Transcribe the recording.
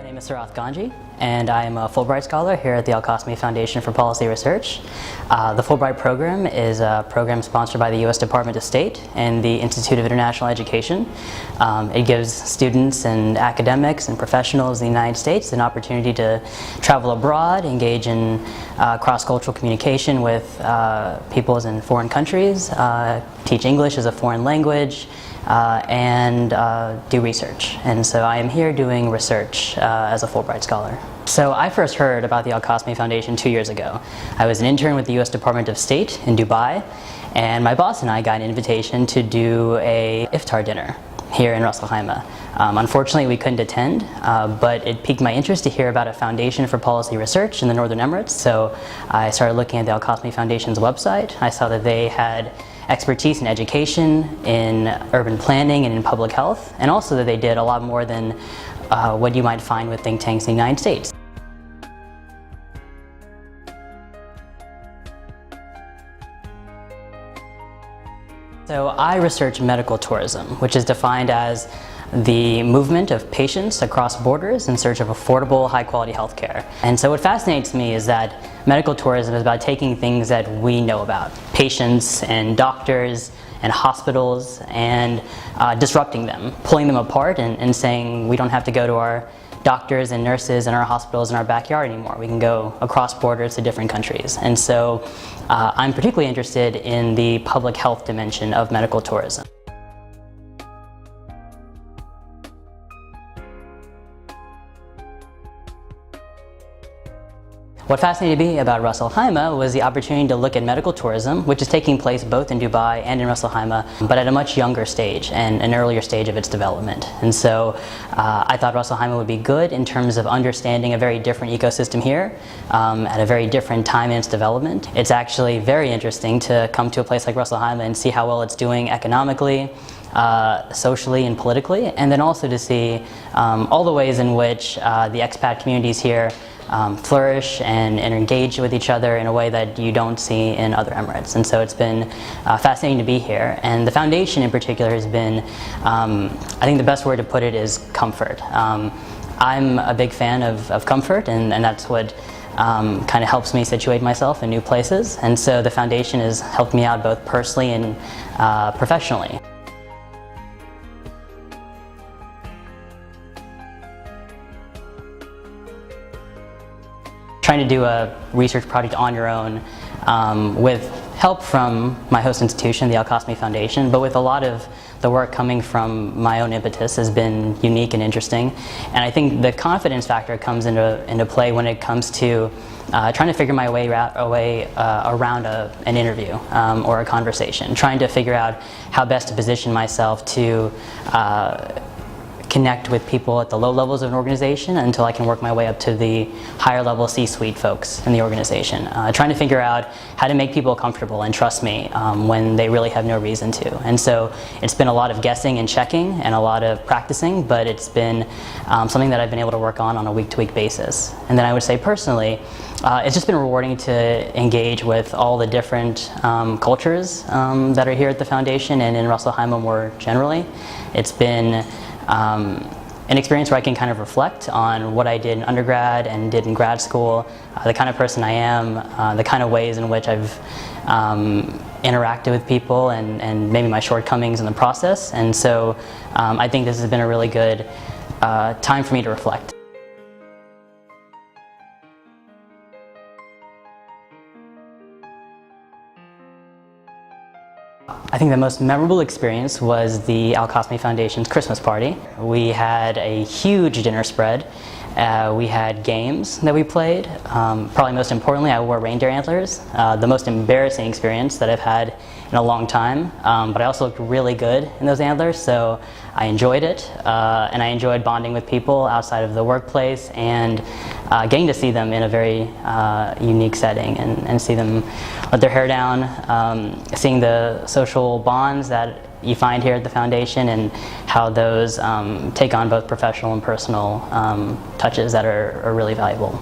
name is Sarath Ganji, and I am a Fulbright Scholar here at the Qasimi Foundation for Policy Research. The Fulbright program is a program sponsored by the U.S. Department of State and the Institute of International Education. It gives students and academics and professionals in the United States an opportunity to travel abroad, engage in cross-cultural communication with peoples in foreign countries, teach English as a foreign language, and do research. And so I am here doing research as a Fulbright Scholar. So I first heard about the Qasimi Foundation 2 years ago. I was an intern with the U.S. Department of State in Dubai, and my boss and I got an invitation to do a iftar dinner here in Khaimah. Unfortunately, we couldn't attend, but it piqued my interest to hear about a foundation for policy research in the Northern Emirates. So I started looking at the Qasimi Foundation's website. I saw that they had expertise in education, in urban planning, and in public health, and also that they did a lot more than what you might find with think tanks in the United States. So I research medical tourism, which is defined as the movement of patients across borders in search of affordable, high-quality health care. And so what fascinates me is that medical tourism is about taking things that we know about, patients and doctors and hospitals, and disrupting them, pulling them apart and saying we don't have to go to our doctors and nurses and our hospitals in our backyard anymore. We can go across borders to different countries. And so I'm particularly interested in the public health dimension of medical tourism. What fascinated me about Ras Al Khaimah was the opportunity to look at medical tourism, which is taking place both in Dubai and in Ras Al Khaimah, but at a much younger stage and an earlier stage of its development. And so I thought Ras Al Khaimah would be good in terms of understanding a very different ecosystem here at a very different time in its development. It's actually very interesting to come to a place like Ras Al Khaimah and see how well it's doing economically, socially and politically, and then also to see all the ways in which the expat communities here flourish and engage with each other in a way that you don't see in other Emirates. And so it's been fascinating to be here. And the foundation in particular has been, I think the best word to put it is comfort. I'm a big fan of comfort, and that's what kind of helps me situate myself in new places. And so the foundation has helped me out both personally and professionally. Trying to do a research project on your own with help from my host institution, the Qasimi Foundation, but with a lot of the work coming from my own impetus has been unique and interesting. And I think the confidence factor comes into play when it comes to trying to figure my way around an interview or a conversation, trying to figure out how best to position myself to connect with people at the low levels of an organization until I can work my way up to the higher level C-suite folks in the organization. Trying to figure out how to make people comfortable and trust me when they really have no reason to. And so it's been a lot of guessing and checking and a lot of practicing, but it's been something that I've been able to work on a week-to-week basis. And then I would say personally, it's just been rewarding to engage with all the different cultures that are here at the foundation and in Ras Al Khaimah more generally. It's been an experience where I can kind of reflect on what I did in undergrad and did in grad school, the kind of person I am, the kind of ways in which I've interacted with people and maybe my shortcomings in the process. And so I think this has been a really good time for me to reflect. I think the most memorable experience was the Qasimi Foundation's Christmas party. We had a huge dinner spread. We had games that we played. Probably most importantly, I wore reindeer antlers. The most embarrassing experience that I've had in a long time, but I also looked really good in those antlers, so I enjoyed it, and I enjoyed bonding with people outside of the workplace and getting to see them in a very unique setting and see them let their hair down, seeing the social bonds that you find here at the foundation and how those take on both professional and personal touches that are really valuable.